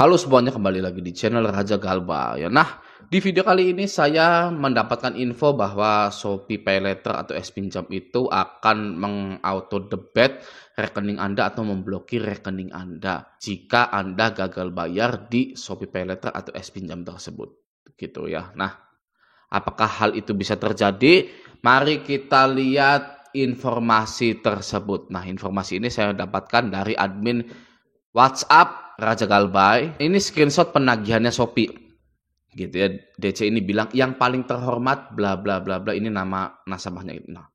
Halo semuanya, kembali lagi di channel Raja Galba ya. Nah, di video kali ini saya mendapatkan info bahwa Shopee PayLater atau S-Pinjam itu akan mengauto debit rekening Anda atau memblokir rekening Anda jika Anda gagal bayar di Shopee PayLater atau S-Pinjam tersebut. Gitu ya. Nah, apakah hal itu bisa terjadi? Mari kita lihat informasi tersebut. Nah, informasi ini saya dapatkan dari admin WhatsApp Raja Galbay. Ini screenshot penagihannya Shopee. Gitu ya. DC ini bilang yang paling terhormat bla bla bla bla, ini nama nasabahnya itu. Nah,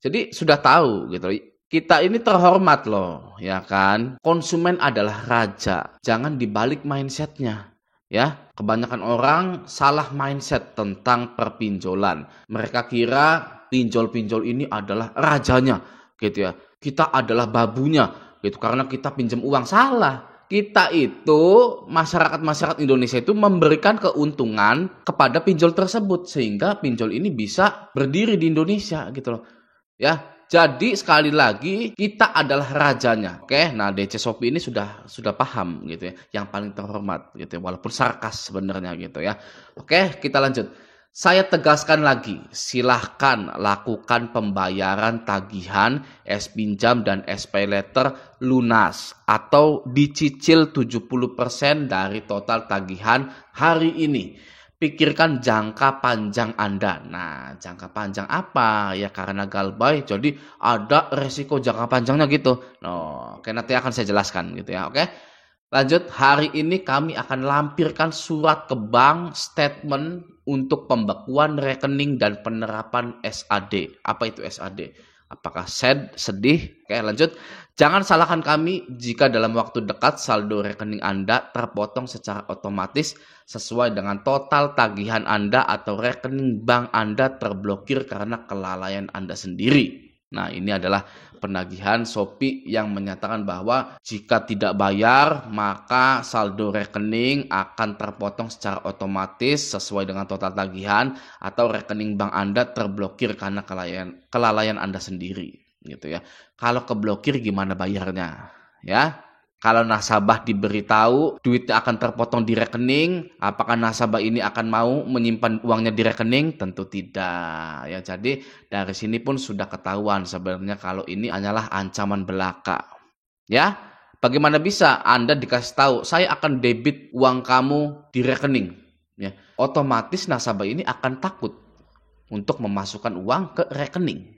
jadi sudah tahu gitu. Kita ini terhormat loh, ya kan? Konsumen adalah raja. Jangan dibalik mindsetnya. Ya, kebanyakan orang salah mindset tentang perpinjolan. Mereka kira pinjol-pinjol ini adalah rajanya, gitu ya. Kita adalah babunya, gitu. Karena kita pinjam uang. Salah. Kita itu, masyarakat Indonesia itu memberikan keuntungan kepada pinjol tersebut sehingga pinjol ini bisa berdiri di Indonesia, gitu loh. Ya, jadi sekali lagi kita adalah rajanya. Oke, nah DC Shopee ini sudah paham gitu ya, yang paling terhormat gitu ya, walaupun sarkas sebenarnya gitu ya. Oke, kita lanjut. Saya tegaskan lagi, silahkan lakukan pembayaran tagihan S-Pinjam dan S-Paylater lunas atau dicicil 70% dari total tagihan hari ini. Pikirkan jangka panjang Anda. Nah, jangka panjang apa? Ya karena Galbay, jadi ada resiko jangka panjangnya gitu. Nah, oke, nanti akan saya jelaskan gitu ya, oke. Lanjut, hari ini kami akan lampirkan surat ke bank statement untuk pembekuan rekening dan penerapan SAD. Apa itu SAD? Apakah sedih? Oke, lanjut. Jangan salahkan kami jika dalam waktu dekat saldo rekening Anda terpotong secara otomatis sesuai dengan total tagihan Anda atau rekening bank Anda terblokir karena kelalaian Anda sendiri. Nah, ini adalah penagihan Shopee yang menyatakan bahwa jika tidak bayar, maka saldo rekening akan terpotong secara otomatis sesuai dengan total tagihan atau rekening bank Anda terblokir karena kelalaian Anda sendiri, gitu ya. Kalau keblokir gimana bayarnya? Ya. Kalau nasabah diberitahu duitnya akan terpotong di rekening, apakah nasabah ini akan mau menyimpan uangnya di rekening? Tentu tidak. Ya, jadi dari sini pun sudah ketahuan sebenarnya kalau ini hanyalah ancaman belaka. Ya, bagaimana bisa Anda dikasih tahu saya akan debit uang kamu di rekening? Ya, otomatis nasabah ini akan takut untuk memasukkan uang ke rekening.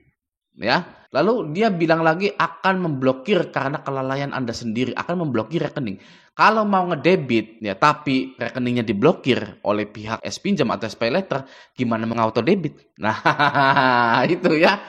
Ya, lalu dia bilang lagi akan memblokir karena kelalaian Anda sendiri, akan memblokir rekening. Kalau mau ngedebit ya, tapi rekeningnya diblokir oleh pihak S-Pinjam atau S-Paylater, gimana mengauto debit? Nah, itu ya.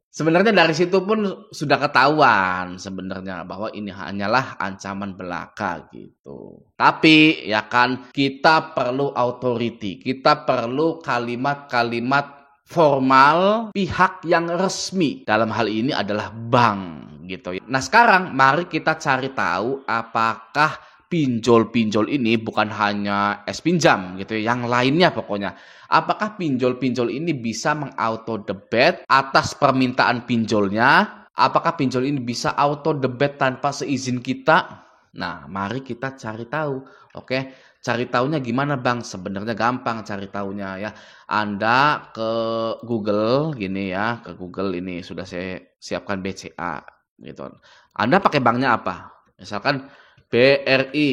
Sebenarnya dari situ pun sudah ketahuan sebenarnya bahwa ini hanyalah ancaman belaka gitu. Tapi ya kan, kita perlu authority, kita perlu kalimat-kalimat formal pihak yang resmi, dalam hal ini adalah bank gitu. Nah, sekarang mari kita cari tahu apakah pinjol-pinjol ini bukan hanya S-Pinjam gitu ya, yang lainnya pokoknya. Apakah pinjol-pinjol ini bisa mengauto debit atas permintaan pinjolnya? Apakah pinjol ini bisa auto debit tanpa seizin kita? Nah, mari kita cari tahu. Oke, cari tahunya gimana Bang? Sebenarnya gampang cari tahunya ya. Anda ke Google gini ya, ke Google ini sudah saya siapkan BCA gitu. Anda pakai banknya apa? Misalkan BRI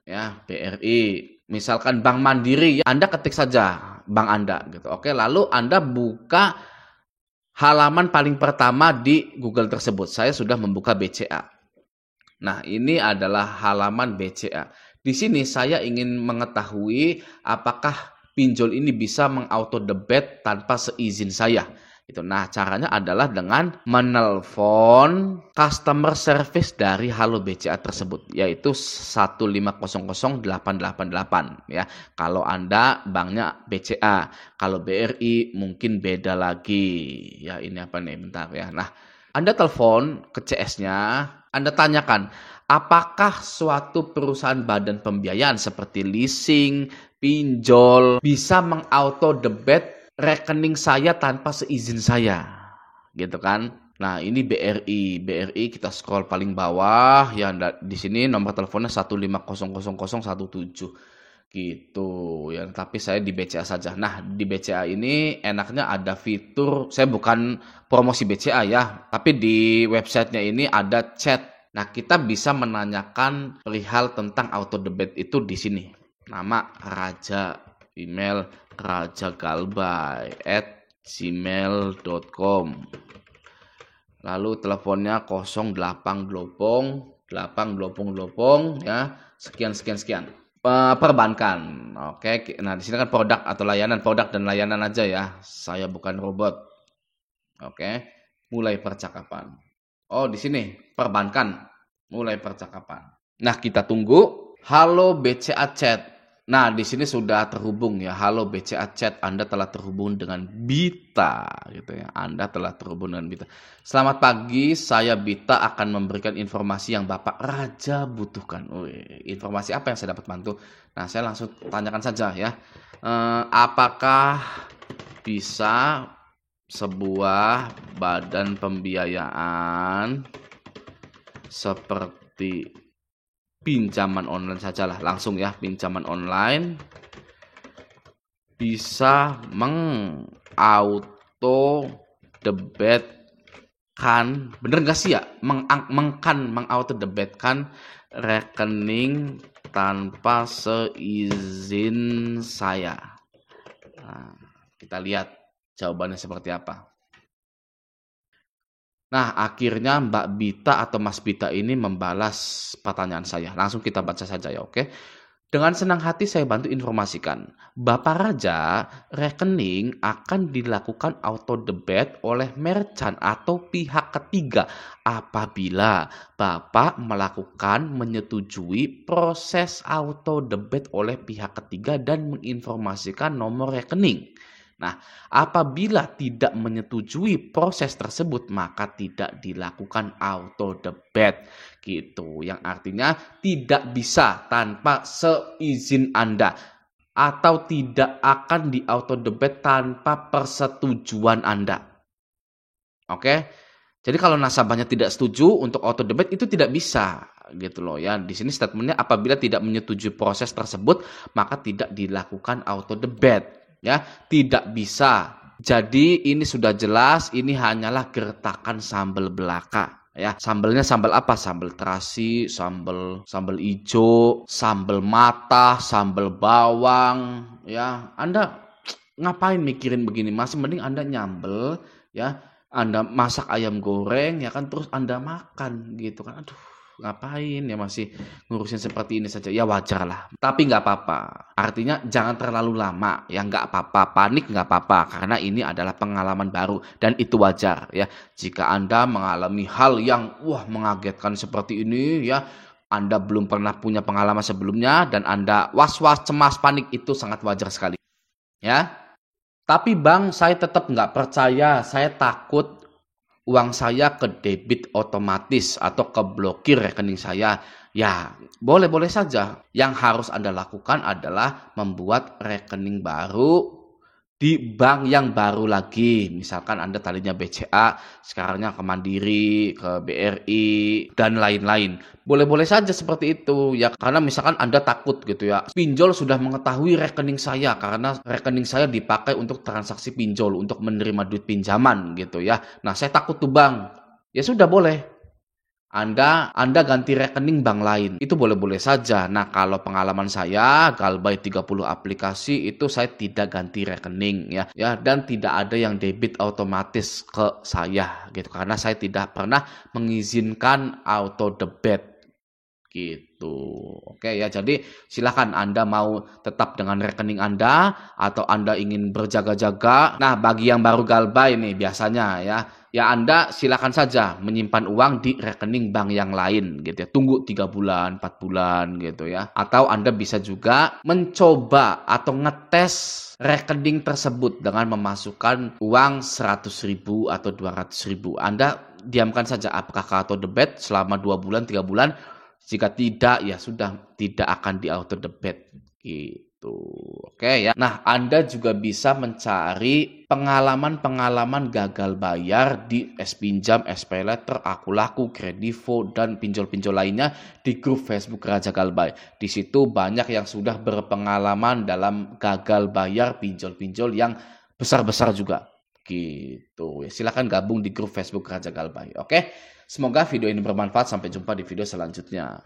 ya, BRI. Misalkan Bank Mandiri ya, Anda ketik saja bank Anda gitu. Oke, lalu Anda buka halaman paling pertama di Google tersebut. Saya sudah membuka BCA. Nah, ini adalah halaman BCA. Di sini saya ingin mengetahui apakah pinjol ini bisa mengauto debit tanpa seizin saya. Itu. Nah, caranya adalah dengan menelpon customer service dari Halo BCA tersebut, yaitu 1500888 ya. Kalau Anda banknya BCA, kalau BRI mungkin beda lagi. Ya, ini apa nih? Bentar ya. Nah, Anda telepon ke CS-nya, Anda tanyakan, apakah suatu perusahaan badan pembiayaan seperti leasing, pinjol, bisa mengauto debit rekening saya tanpa seizin saya? Gitu kan. Nah, ini BRI. BRI kita scroll paling bawah ya, di sini nomor teleponnya 1500017 gitu ya. Tapi saya di BCA saja. Nah, di BCA ini enaknya ada fitur, saya bukan promosi BCA ya, tapi di websitenya ini ada chat. Nah, kita bisa menanyakan perihal tentang auto debit itu di sini. Nama Raja, email rajagalbay@gmail.com. Lalu teleponnya 08 ya, sekian. Perbankan. Oke, nah di sini kan produk dan layanan aja ya. Saya bukan robot. Oke, mulai percakapan. Oh, di sini perbankan, mulai percakapan. Nah, kita tunggu. Halo BCA Chat. Nah, di sini sudah terhubung ya. Halo BCA Chat, Anda telah terhubung dengan Bita gitu ya. Anda telah terhubung dengan Bita. Selamat pagi, saya Bita akan memberikan informasi yang Bapak Raja butuhkan. Informasi apa yang saya dapat bantu? Nah, saya langsung tanyakan saja ya. Apakah bisa sebuah badan pembiayaan seperti pinjaman online sajalah, langsung ya, pinjaman online bisa mengauto debitkan, bener nggak sih ya, mengauto debitkan rekening tanpa seizin saya. Nah, kita lihat jawabannya seperti apa. Nah, akhirnya Mbak Bita atau Mas Bita ini membalas pertanyaan saya. Langsung kita baca saja ya, oke? Dengan senang hati saya bantu informasikan. Bapak Raja, rekening akan dilakukan auto debit oleh merchant atau pihak ketiga apabila Bapak menyetujui proses auto debit oleh pihak ketiga dan menginformasikan nomor rekening. Nah, apabila tidak menyetujui proses tersebut, maka tidak dilakukan auto debit gitu. Yang artinya tidak bisa tanpa seizin Anda atau tidak akan di auto debit tanpa persetujuan Anda. Oke? Jadi kalau nasabahnya tidak setuju untuk auto debit itu tidak bisa gitu loh ya. Di sini statementnya apabila tidak menyetujui proses tersebut, maka tidak dilakukan auto debit. Ya, tidak bisa. Jadi ini sudah jelas, ini hanyalah gertakan sambal belaka ya. Sambelnya sambal apa? Sambal terasi, sambal ijo, sambal mata, sambal bawang ya. Anda ngapain mikirin begini? Masih mending Anda nyambel ya. Anda masak ayam goreng ya kan, terus Anda makan gitu kan. Aduh, ngapain ya masih ngurusin seperti ini saja, ya wajar lah, tapi nggak apa-apa, artinya jangan terlalu lama ya, nggak apa-apa, panik nggak apa-apa, karena ini adalah pengalaman baru dan itu wajar ya. Jika Anda mengalami hal yang mengagetkan seperti ini ya, Anda belum pernah punya pengalaman sebelumnya dan Anda was-was, cemas, panik, itu sangat wajar sekali ya. Tapi Bang, saya tetap nggak percaya, saya takut uang saya ke debit otomatis atau ke blokir rekening saya. Ya, boleh-boleh saja. Yang harus Anda lakukan adalah membuat rekening baru di bank yang baru lagi. Misalkan Anda tadinya BCA, sekarangnya ke Mandiri, ke BRI, dan lain-lain. Boleh-boleh saja seperti itu ya, karena misalkan Anda takut gitu ya, pinjol sudah mengetahui rekening saya karena rekening saya dipakai untuk transaksi pinjol, untuk menerima duit pinjaman gitu ya. Nah, saya takut tuh Bang. Ya sudah, boleh. Anda ganti rekening bank lain. Itu boleh-boleh saja. Nah, kalau pengalaman saya, Galbay 30 aplikasi itu saya tidak ganti rekening ya. Ya, dan tidak ada yang debit otomatis ke saya gitu. Karena saya tidak pernah mengizinkan auto debit gitu. Oke ya, jadi silakan Anda mau tetap dengan rekening Anda atau Anda ingin berjaga-jaga. Nah, bagi yang baru Galbay nih biasanya ya Anda silakan saja menyimpan uang di rekening bank yang lain gitu ya. Tunggu 3 bulan, 4 bulan gitu ya. Atau Anda bisa juga mencoba atau ngetes rekening tersebut dengan memasukkan uang 100.000 atau 200.000. Anda diamkan saja apakah auto debit selama 2 bulan, 3 bulan. Jika tidak, ya sudah, tidak akan di auto debit gitu. Oke ya. Nah, Anda juga bisa mencari pengalaman-pengalaman gagal bayar di S-Pinjam, SPayLater, Akulaku, Kredivo, dan pinjol-pinjol lainnya di grup Facebook Raja Galbay. Di situ banyak yang sudah berpengalaman dalam gagal bayar pinjol-pinjol yang besar-besar juga. Gitu. Ya, silakan gabung di grup Facebook Raja Galbay. Oke. Semoga video ini bermanfaat. Sampai jumpa di video selanjutnya.